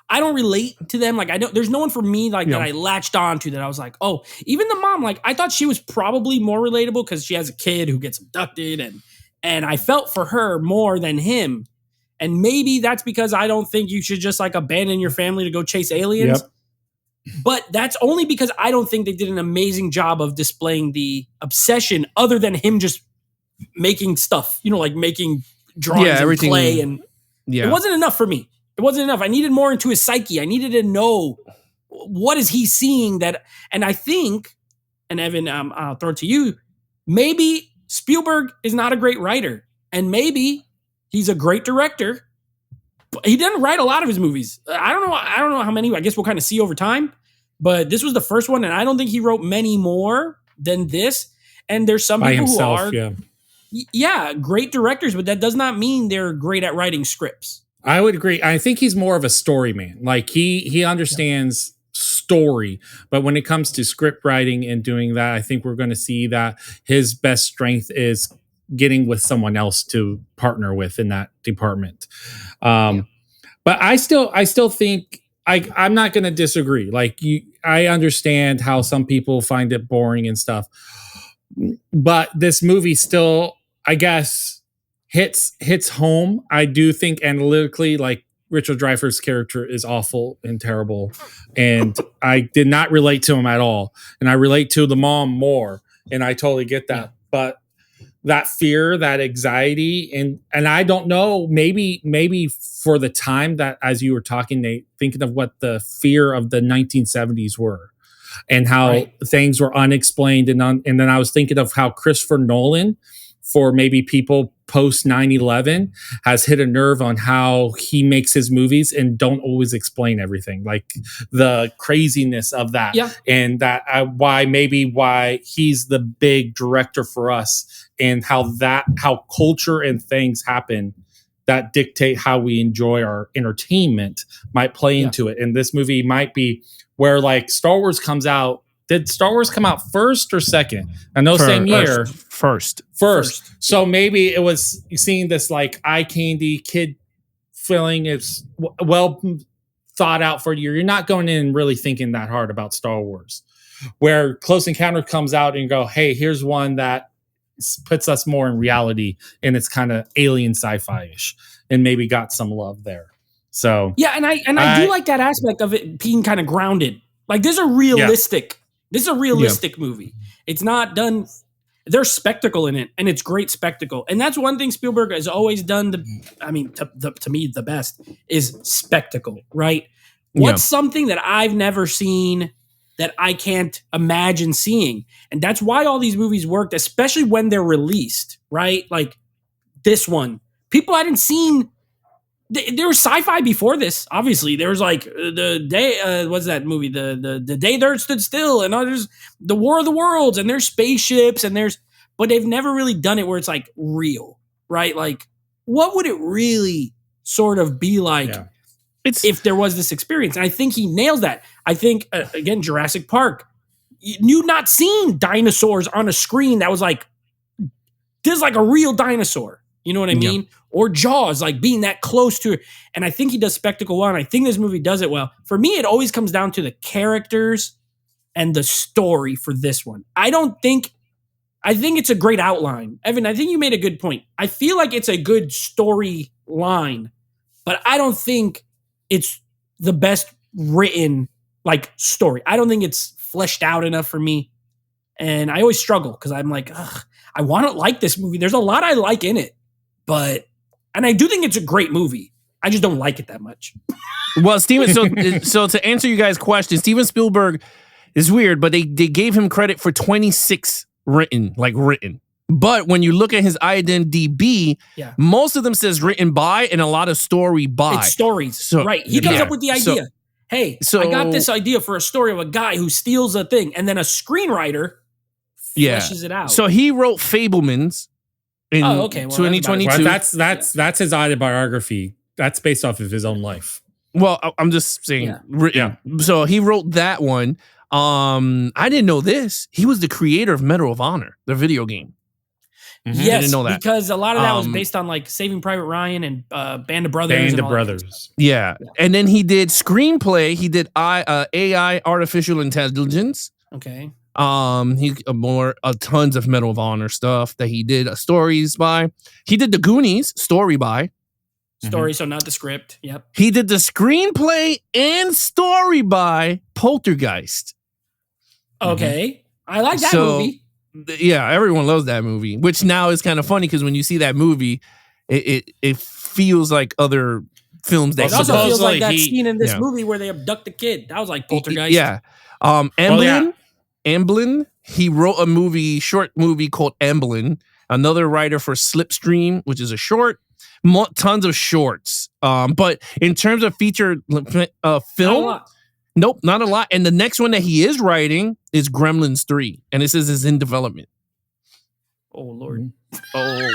I don't relate to them. Like, there's no one for me like that I latched onto that I was like, oh, even the mom, like, I thought she was probably more relatable because she has a kid who gets abducted and I felt for her more than him. And maybe that's because I don't think you should just like abandon your family to go chase aliens. Yep. But that's only because I don't think they did an amazing job of displaying the obsession other than him just making stuff, you know, like making drawings and clay. And it wasn't enough for me. It wasn't enough. I needed more into his psyche. I needed to know what is he seeing that. And I think, and Evan, I'll throw it to you, maybe Spielberg is not a great writer. And maybe he's a great director. But he didn't write a lot of his movies. I don't know how many. I guess we'll kind of see over time. But this was the first one, and I don't think he wrote many more than this. And there's some people who are. Yeah, great directors, but that does not mean they're great at writing scripts. I would agree. I think he's more of a story man. Like he understands story, but when it comes to script writing and doing that, I think we're going to see that his best strength is getting with someone else to partner with in that department. But I still think I'm not going to disagree. Like I understand how some people find it boring and stuff, but this movie still, I guess, hits home. I do think analytically, like Richard Dreyfuss' character is awful and terrible, and I did not relate to him at all. And I relate to the mom more, and I totally get that. But that fear, that anxiety, and I don't know, maybe for the time that, as you were talking, Nate, thinking of what the fear of the 1970s were, and how things were unexplained, and then I was thinking of how Christopher Nolan, for maybe people post 9/11, has hit a nerve on how he makes his movies and don't always explain everything, like the craziness of that. And that why he's the big director for us, and how culture and things happen that dictate how we enjoy our entertainment might play into it. And this movie might be where, like, Star Wars comes out. Did Star Wars come out first or second? I know same year. First. So maybe it was seeing this like eye candy kid feeling. It's well thought out for you. You're not going in really thinking that hard about Star Wars. Where Close Encounter comes out and go, hey, here's one that puts us more in reality, and it's kind of alien sci-fi-ish, and maybe got some love there. So yeah, and I do like that aspect of it being kind of grounded. Like there's a realistic. This is a realistic movie. It's not done. There's spectacle in it, and it's great spectacle. And that's one thing Spielberg has always done. To me, the best is spectacle, right? What's something that I've never seen that I can't imagine seeing? And that's why all these movies worked, especially when they're released, right? Like this one. People hadn't seen... There was sci-fi before this. Obviously, there was like the day. What's that movie? The Day the Earth Stood Still, and there's the War of the Worlds, and there's spaceships, and but they've never really done it where it's like real, right? Like, what would it really sort of be like if there was this experience? And I think he nails that. I think again, Jurassic Park. You not seen dinosaurs on a screen that was like, this is like a real dinosaur. You know what I mean? Or Jaws, like being that close to it. And I think he does spectacle well, and I think this movie does it well. For me, it always comes down to the characters and the story for this one. I think it's a great outline. Evan, I think you made a good point. I feel like it's a good storyline, but I don't think it's the best written like story. I don't think it's fleshed out enough for me. And I always struggle because I'm like, I want to like this movie. There's a lot I like in it. And I do think it's a great movie. I just don't like it that much. Well, Steven, so to answer you guys' question, Steven Spielberg is weird, but they gave him credit for 26 written. But when you look at his IMDb, most of them says written by and a lot of story by. It's stories, right? He comes up with the idea. I got this idea for a story of a guy who steals a thing, and then a screenwriter fleshes it out. So he wrote Fabelmans. In 2022. Well, that's his autobiography. That's based off of his own life. Well, I'm just saying. So he wrote that one. I didn't know this. He was the creator of Medal of Honor, the video game. Mm-hmm. Yes, I didn't know that. Because a lot of that was based on like Saving Private Ryan and Band of Brothers. Yeah. And then he did screenplay. He did AI, artificial intelligence. Okay. He tons of Medal of Honor stuff that he did stories by. He did the Goonies story by. So not the script. Yep. He did the screenplay and story by Poltergeist. Okay. I like that movie. Yeah, everyone loves that movie, which now is kind of funny because when you see that movie, it feels like other films that it also feels like that scene in this movie where they abduct the kid. That was like Poltergeist. Yeah. Amblin, he wrote a short movie called Amblin. Another writer for Slipstream, which is a short. Tons of shorts. But in terms of feature film, nope, not a lot. And the next one that he is writing is Gremlins 3. And it says it's in development. Oh Lord. Oh.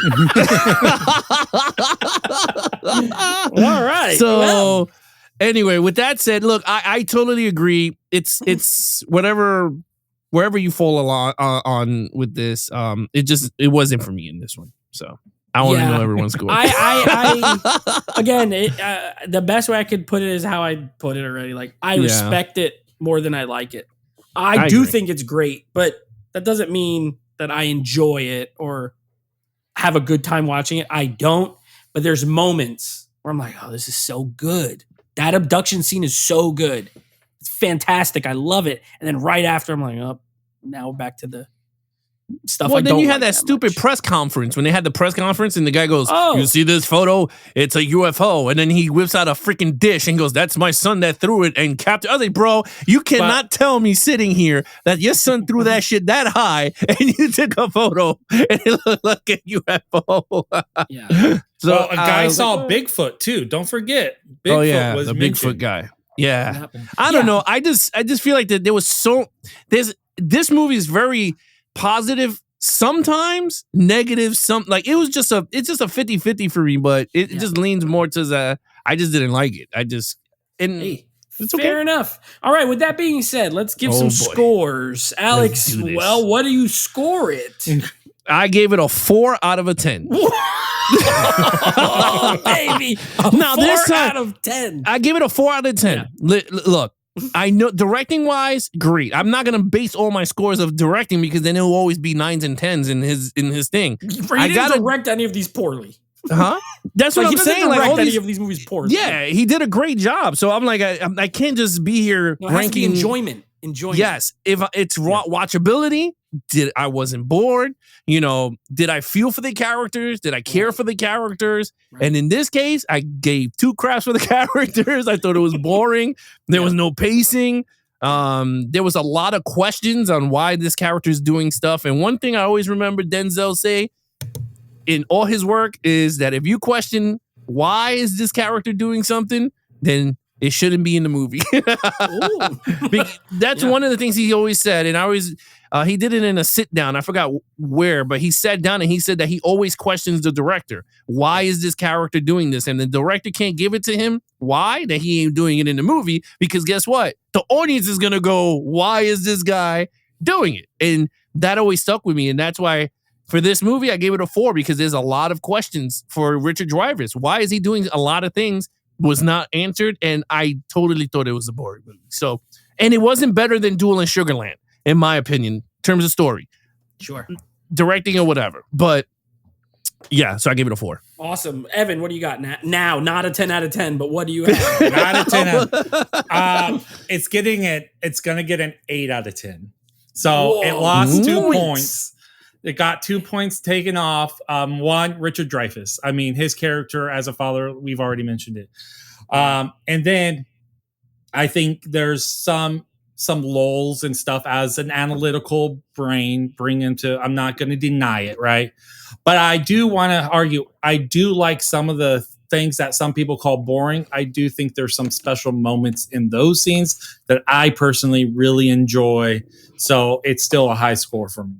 All right. So well. anyway, with that said, look, I totally agree. It's wherever you fall along on with this. It wasn't for me in this one. So I want to know everyone's score. I again, the best way I could put it is how I put it already. Like I respect it more than I like it. I do think it's great, but that doesn't mean that I enjoy it or have a good time watching it. I don't, but there's moments where I'm like, oh, this is so good. That abduction scene is so good. It's fantastic. I love it. And then right after, I'm like, oh, now back to the stuff. Well, then you had that stupid press conference when they had the press conference and the guy goes, you see this photo? It's a UFO. And then he whips out a freaking dish and goes, that's my son that threw it and captured. I was like, bro, you cannot tell me sitting here that your son threw that shit that high and you took a photo and it looked like a UFO. Yeah. So a guy saw Bigfoot too. Don't forget. Bigfoot was the mentioned. Bigfoot guy. Yeah. I don't know. I just feel like that there was this movie is very positive, sometimes negative, it's just a 50-50 for me, but it just leans more to I just didn't like it. It's okay. Fair enough. All right, with that being said, let's give some scores. Alex, well, what do you score it? I gave it a 4 out of a 10. Oh, baby. Now, 4 out of 10. I give it a 4 out of 10. Yeah. Look, I know directing wise, great. I'm not gonna base all my scores of directing because then it'll always be 9s and 10s in his thing. He didn't direct any of these poorly. Huh? That's what I'm saying. Like all any of these movies poorly. Yeah, he did a great job. So I'm like, I can't just be here ranking enjoyment. Yes, if it's watchability, I wasn't bored? Did I feel for the characters? Did I care for the characters? Right. And in this case, I gave 2 craps for the characters. I thought it was boring. There was no pacing. There was a lot of questions on why this character is doing stuff. And one thing I always remember Denzel say in all his work is that if you question why is this character doing something, then it shouldn't be in the movie. That's one of the things he always said. And I always, he did it in a sit down. I forgot where, but he sat down and he said that he always questions the director. Why is this character doing this? And the director can't give it to him. Why? That he ain't doing it in the movie. Because guess what? The audience is going to go, why is this guy doing it? And that always stuck with me. And that's why for this movie, I gave it a 4 because there's a lot of questions for Richard Dreyfuss. Why is he doing a lot of things? Was not answered, and I totally thought it was a boring movie. So, and it wasn't better than Duel and Sugarland, in my opinion, in terms of story. Sure. Directing or whatever. But, yeah, so I gave it a 4. Awesome. Evan, what do you got now? Not a 10 out of 10, but what do you have? Not a 10 out. It's going to get an 8 out of 10. So, it lost 2 points. It got 2 points taken off. One, Richard Dreyfuss. I mean, his character as a father, we've already mentioned it. And then I think there's some lulls and stuff as an analytical brain bring into, I'm not going to deny it, right? But I do want to argue, I do like some of the things that some people call boring. I do think there's some special moments in those scenes that I personally really enjoy. So it's still a high score for me.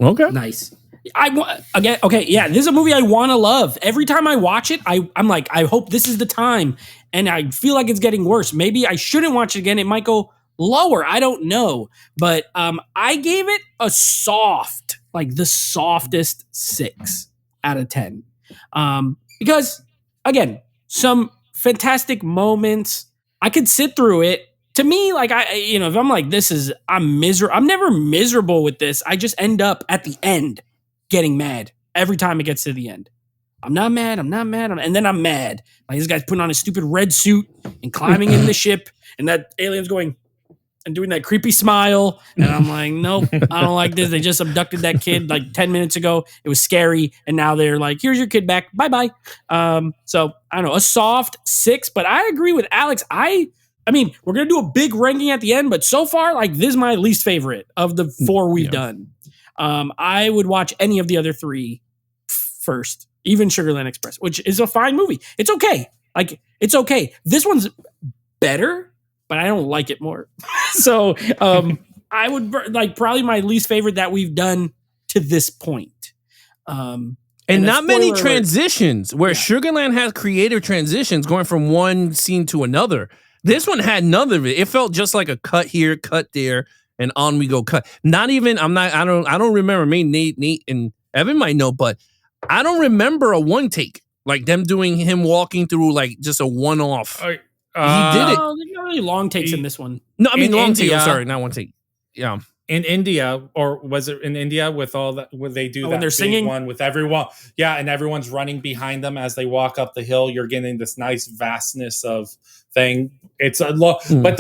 Okay. Nice. This is a movie I want to love. Every time I watch it, I'm like, I hope this is the time. And I feel like it's getting worse. Maybe I shouldn't watch it again. It might go lower. I don't know. But I gave it a soft, like the softest 6 out of 10. Because, again, some fantastic moments. I could sit through it. To me, like if I'm like, I'm miserable. I'm never miserable with this. I just end up at the end getting mad every time it gets to the end. I'm not mad. And then I'm mad. Like this guy's putting on a stupid red suit and climbing in the ship, and that alien's going and doing that creepy smile. And I'm like, nope, I don't like this. They just abducted that kid like 10 minutes ago. It was scary, and now they're like, here's your kid back. Bye bye. So I don't know, a soft 6. But I agree with Alex. I mean, we're going to do a big ranking at the end, but so far, like, this is my least favorite of the 4 we've done. I would watch any of the other 3 first, even Sugarland Express, which is a fine movie. It's okay. Like, it's okay. This one's better, but I don't like it more. So I would, like, probably my least favorite that we've done to this point. And a not many spoiler alert, transitions where Sugarland has creative transitions going from one scene to another. This one had none of it. It felt just like a cut here, cut there, and on we go cut. Not even, I don't remember. Maybe Nate and Evan might know, but I don't remember a one take. Like them doing him walking through like just a one-off. He did it. There's not really long takes in this one. No, I mean long take. I'm sorry, not one take. Yeah. In India, or was it in India with all that, when they do that when they're singing one with everyone, and everyone's running behind them as they walk up the hill, you're getting this nice vastness of thing. It's a but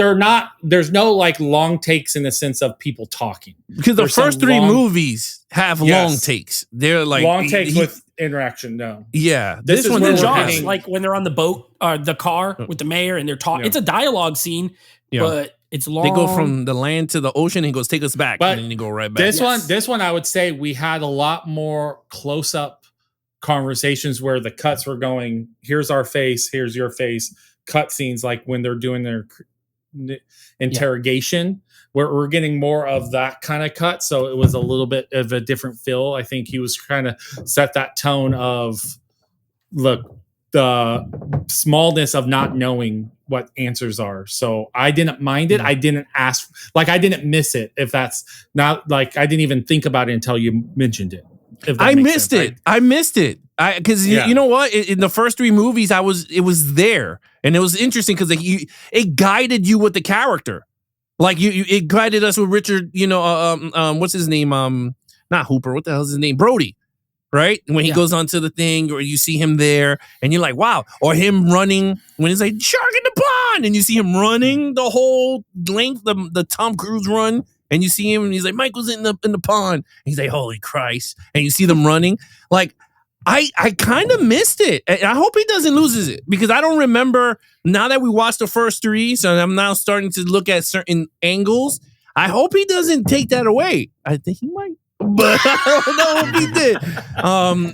there's no like long takes in the sense of people talking. Because the first three movies have long takes. They're like long takes with interaction. No. Yeah. This is when Jaws, like when they're on the boat, the car with the mayor and they're talking. It's a dialogue scene, but it's long. They go from the land to the ocean and he goes, take us back. And then you go right back. This one, I would say we had a lot more close up conversations where the cuts were going, here's our face, here's your face, cut scenes, like when they're doing their interrogation, where we're getting more of that kind of cut. So it was a little bit of a different feel. I think he was trying to set that tone of, look, the smallness of not knowing what answers are. So I didn't mind it. I didn't ask, like I didn't miss it. If that's not like, I didn't even think about it until you mentioned it. I missed it. I missed it. Because you know what? In the first three movies, it was there. And it was interesting because it guided you with the character. Like it guided us with Richard, what's his name? Not Hooper. What the hell is his name? Brody. Right? When he goes onto the thing, or you see him there and you're like, wow. Or him running when he's like, shark in the pond. And you see him running the whole length, the Tom Cruise run. And you see him and he's like, Michael's in the pond. And he's like, holy Christ. And you see them running. Like, I kind of missed it. I hope he doesn't lose it, because I don't remember, now that we watched the first three, so I'm now starting to look at certain angles. I hope he doesn't take that away. I think he might. But I don't know if he did.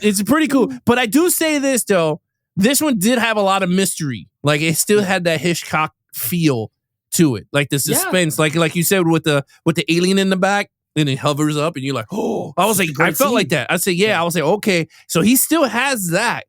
It's pretty cool. But I do say this though, this one did have a lot of mystery. Like it still had that Hitchcock feel to it, like the suspense, like you said with the alien in the back, and it hovers up, and you're like, oh, I was like, I felt like that. I said, I was like, okay, so he still has that.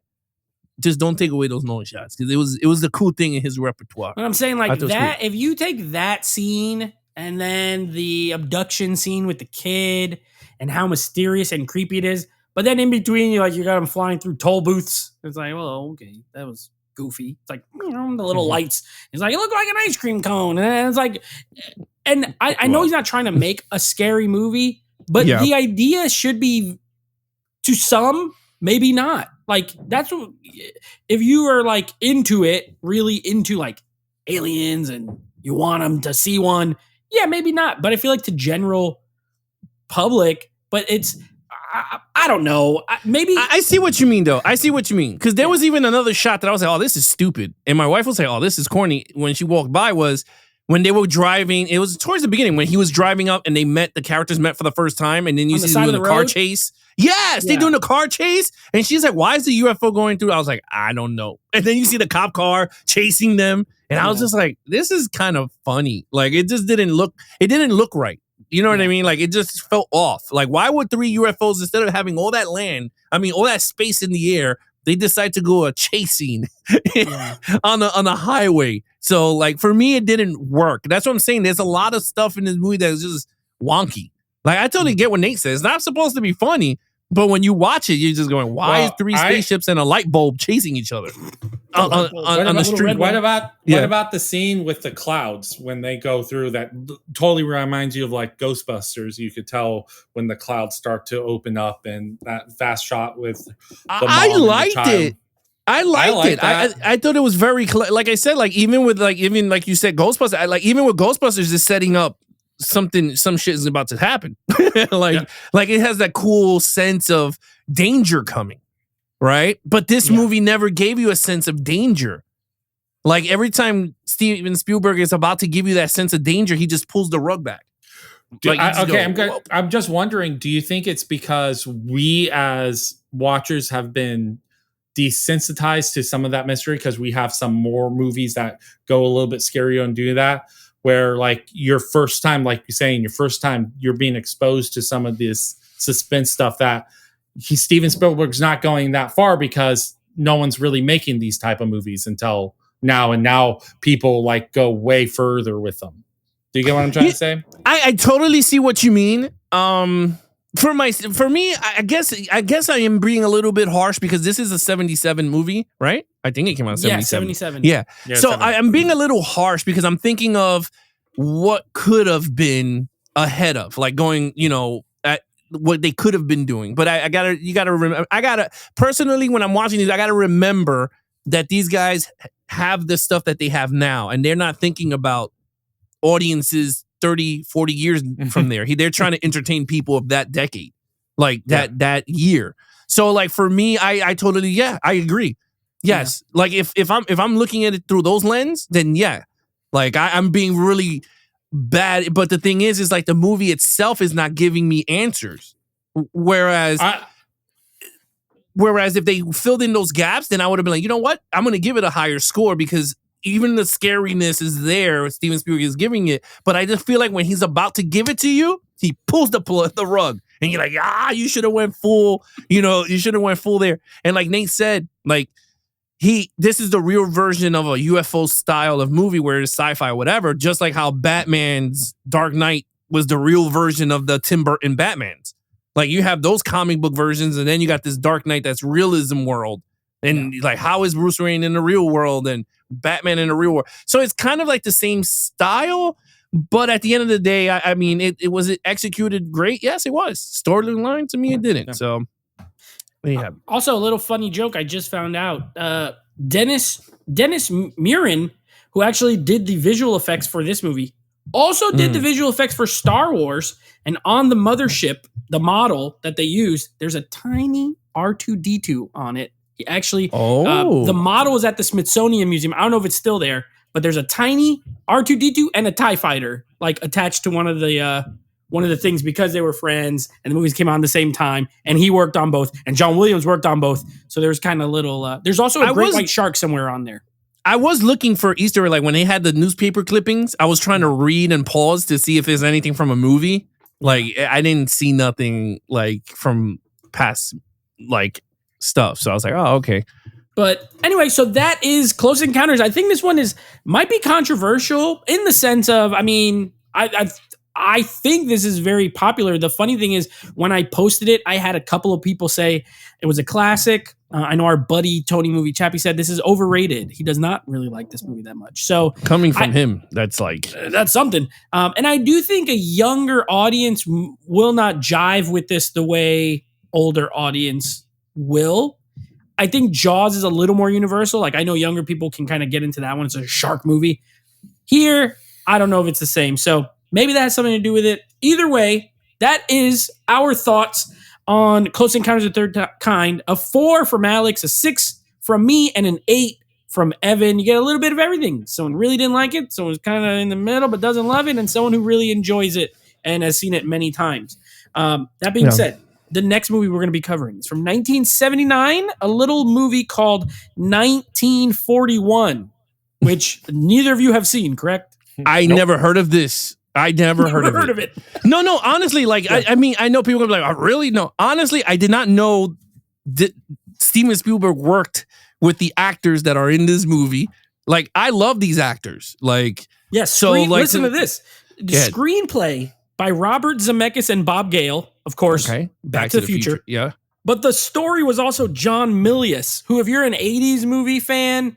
Just don't take away those long shots, because it was the cool thing in his repertoire. But I'm saying like that, cool. If you take that scene and then the abduction scene with the kid and how mysterious and creepy it is, but then in between you got him flying through toll booths. It's like, well, okay, that was goofy. It's like, the little lights. It's like, it looked like an ice cream cone. And it's like, and I know he's not trying to make a scary movie, but the idea should be, to some, maybe not. Like, that's what, if you are like into it, really into like aliens and you want them to see one, maybe not. But I feel like to general public, but it's, I don't know. Maybe I see what you mean, though. I see what you mean, because there was even another shot that I was like, "Oh, this is stupid," and my wife was like, "Oh, this is corny." When she walked by, was when they were driving. It was towards the beginning when he was driving up, and the characters met for the first time, and then you see them doing the car chase. Yes, they're doing the car chase, and she's like, "Why is the UFO going through?" I was like, "I don't know." And then you see the cop car chasing them, and I was just like, "This is kind of funny." Like it just didn't look right. You know what I mean? Like it just felt off. Like why would 3 UFOs, instead of having all that land, all that space in the air, they decide to go a chase scene on the highway? So like for me, it didn't work. That's what I'm saying. There's a lot of stuff in this movie that's just wonky. Like I totally get what Nate says. It's not supposed to be funny, but when you watch it, you're just going, "Why is 3 spaceships and a light bulb chasing each other on the street?" What about the scene with the clouds when they go through? That totally reminds you of like Ghostbusters. You could tell when the clouds start to open up, and that fast shot with the mom I liked and the it. I liked it. I thought it was very like I said, like even like you said, Ghostbusters. Even with Ghostbusters is setting up some shit is about to happen. Like it has that cool sense of danger coming, right? But this movie never gave you a sense of danger. Like every time Steven Spielberg is about to give you that sense of danger, he just pulls the rug back. I'm just wondering, do you think it's because we as watchers have been desensitized to some of that mystery, because we have some more movies that go a little bit scarier and do that, where like your first time, like you're saying, you're being exposed to some of this suspense stuff that Steven Spielberg's not going that far because no one's really making these type of movies until now, and now people like go way further with them. Do you get what I'm trying to say? I totally see what you mean. For me, I guess I am being a little bit harsh because this is a 77 movie, right? I think it came out in 77. Yeah, 77. Yeah. So 77. I'm being a little harsh because I'm thinking of what could have been ahead of, like going, at what they could have been doing. But you gotta remember, personally, when I'm watching these, I gotta remember that these guys have the stuff that they have now, and they're not thinking about audiences 30, 40 years from there. They're trying to entertain people of that decade, like that year. So like for me, I totally, I agree. Yes. Yeah. Like if I'm looking at it through those lens, then like I'm being really bad. But the thing is like the movie itself is not giving me answers. Whereas if they filled in those gaps, then I would have been like, you know what? I'm going to give it a higher score because even the scariness is there. Steven Spielberg is giving it. But I just feel like when he's about to give it to you, he pulls the rug. And you're like, you should have went full, you should have went full there. And like Nate said, like, this is the real version of a UFO style of movie where it's sci-fi or whatever, just like how Batman's Dark Knight was the real version of the Tim Burton Batmans. Like you have those comic book versions, and then you got this Dark Knight that's realism world. And like, how is Bruce Wayne in the real world and Batman in the real world? So it's kind of like the same style, but at the end of the day, I mean, it was executed great. Yes, it was. Storyline to me, it didn't. So also a little funny joke I just found out. Dennis Muren, who actually did the visual effects for this movie, also did the visual effects for Star Wars. And on the mothership, the model that they use, there's a tiny R2-D2 on it. He actually, the model is at the Smithsonian Museum. I don't know if it's still there, but there's a tiny R2-D2 and a TIE fighter like attached to one of the things because they were friends and the movies came out at the same time. And he worked on both, and John Williams worked on both. So there's kind of little. There's also a great white shark somewhere on there. I was looking for Easter egg, like when they had the newspaper clippings. I was trying to read and pause to see if there's anything from a movie. Like I didn't see nothing like from past like stuff. So I was like, oh, okay. But anyway, so that is Close Encounters. I think this one might be controversial in the sense of, I mean, I think this is very popular. The funny thing is, when I posted it, I had a couple of people say it was a classic. I know our buddy Tony Movie Chappie said this is overrated. He does not really like this movie that much. So coming from him, that's something. And I do think a younger audience will not jive with this the way older audience will. I think Jaws is a little more universal. Like I know younger people can kind of get into that one. It's a shark movie. Here, I don't know if it's the same. So maybe that has something to do with it. Either way, that is our thoughts on Close Encounters of the Third Kind. A 4 from Alex, a 6 from me, and an 8 from Evan. You get a little bit of everything. Someone really didn't like it, someone's kind of in the middle but doesn't love it, and someone who really enjoys it and has seen it many times. That being said, the next movie we're going to be covering is from 1979, a little movie called 1941, which neither of you have seen, correct? I never heard of this. I never heard of it. No, honestly, like, I mean, I know people are going to be like, oh, really? No, honestly, I did not know that Steven Spielberg worked with the actors that are in this movie. Like, I love these actors. Like, yes. So, listen to this. The screenplay by Robert Zemeckis and Bob Gale, of course. Okay. Back to the Future. Yeah. But the story was also John Milius, who, if you're an 80s movie fan,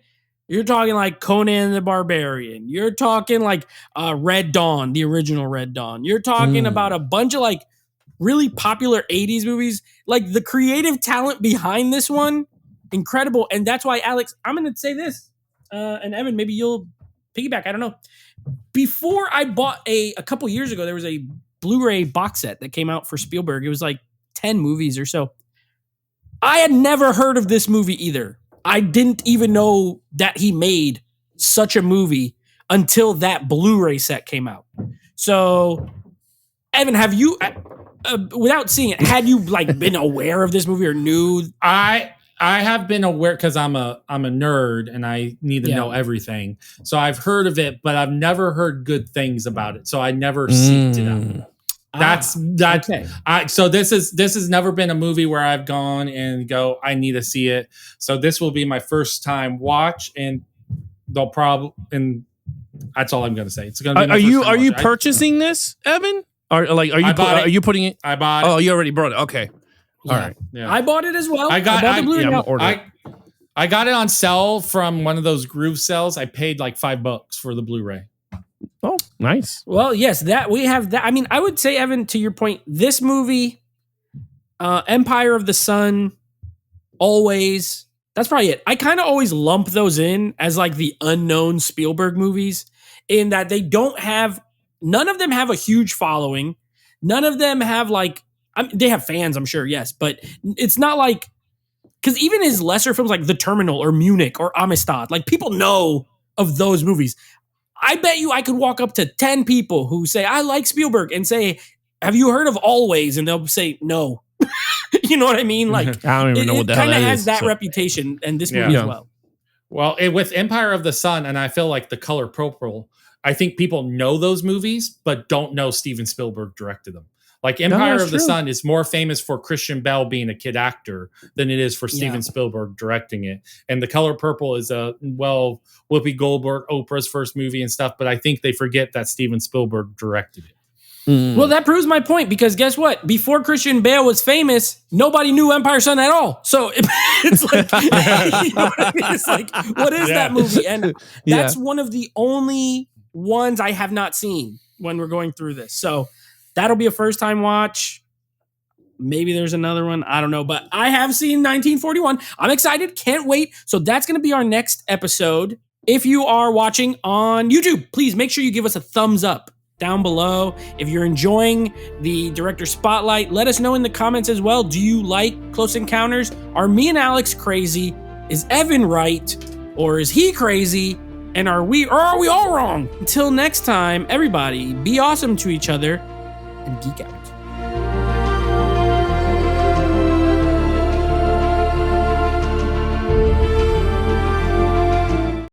you're talking like Conan the Barbarian. You're talking like Red Dawn, the original Red Dawn. You're talking about a bunch of like really popular 80s movies. Like the creative talent behind this one, incredible. And that's why, Alex, I'm going to say this. And Evan, maybe you'll piggyback. I don't know. Before I bought a couple years ago, there was a Blu-ray box set that came out for Spielberg. It was like 10 movies or so. I had never heard of this movie either. I didn't even know that he made such a movie until that Blu-ray set came out. So, Evan, have you, without seeing it, had you like been aware of this movie or knew? I have been aware because I'm a nerd and I need to know everything. So I've heard of it, but I've never heard good things about it. So I never seeked it out. That's that. Okay. So this has never been a movie where I've gone and go, I need to see it. So this will be my first time watch, and they'll probably, and that's all I'm going to say. It's going to be. Are you purchasing this, Evan? Are you putting it? I bought it. Oh, you already brought it. Okay. Yeah. All right. Yeah. I bought it as well. I bought the Blu-ray. I got it on sale from one of those Groove sales. I paid like $5 for the Blu-ray. Oh, nice. Well, yes, that we have that. I mean, I would say, Evan, to your point, this movie, Empire of the Sun, Always, that's probably it. I kind of always lump those in as like the unknown Spielberg movies, in that they don't have, none of them have a huge following. None of them have like, they have fans, I'm sure, yes, but it's not like, because even his lesser films like The Terminal or Munich or Amistad, like people know of those movies. I bet you I could walk up to 10 people who say, I like Spielberg, and say, have you heard of Always? And they'll say, no. You know what I mean? Like, I don't even know what the hell that is. It kind of has that reputation, and this movie as well. Well, with Empire of the Sun, and I feel like The Color Purple, I think people know those movies, but don't know Steven Spielberg directed them. Like Empire of the Sun is more famous for Christian Bale being a kid actor than it is for Steven Spielberg directing it. And The Color Purple is Whoopi Goldberg, Oprah's first movie and stuff, but I think they forget that Steven Spielberg directed it. Well, that proves my point, because guess what? Before Christian Bale was famous, nobody knew Empire Sun at all. So it's like, you know what I mean? It's like, what is that movie? And that's one of the only ones I have not seen when we're going through this. So that'll be a first time watch. Maybe there's another one. I don't know, but I have seen 1941. I'm excited. Can't wait. So that's going to be our next episode. If you are watching on YouTube, please make sure you give us a thumbs up down below. If you're enjoying the director spotlight, let us know in the comments as well. Do you like Close Encounters? Are me and Alex crazy? Is Evan right? Or is he crazy? And are we all wrong? Until next time, everybody, be awesome to each other and geek out.